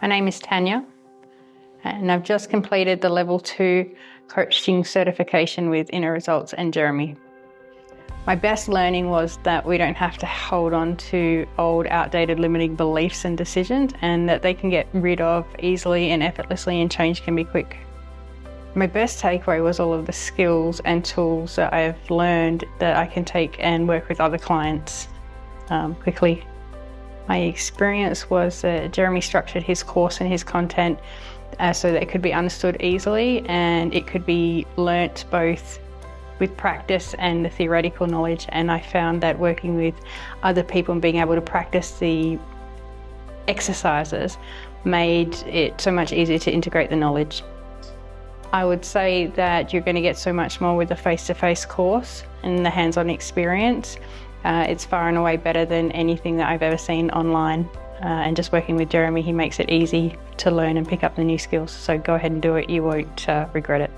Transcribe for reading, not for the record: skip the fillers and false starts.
My name is Tanya, and I've just completed the Level 2 coaching certification with Inner Results and Jeremy. My best learning was that we don't have to hold on to old, outdated, limiting beliefs and decisions, and that they can get rid of easily and effortlessly, and change can be quick. My best takeaway was all of the skills and tools that I have learned that I can take and work with other clients quickly. My experience was that Jeremy structured his course and his content so that it could be understood easily, and it could be learnt both with practice and the theoretical knowledge. And I found that working with other people and being able to practice the exercises made it so much easier to integrate the knowledge. I would say that you're going to get so much more with a face-to-face course and the hands-on experience. It's far and away better than anything that I've ever seen online. And just working with Jeremy, he makes it easy to learn and pick up the new skills. So go ahead and do it, you won't regret it.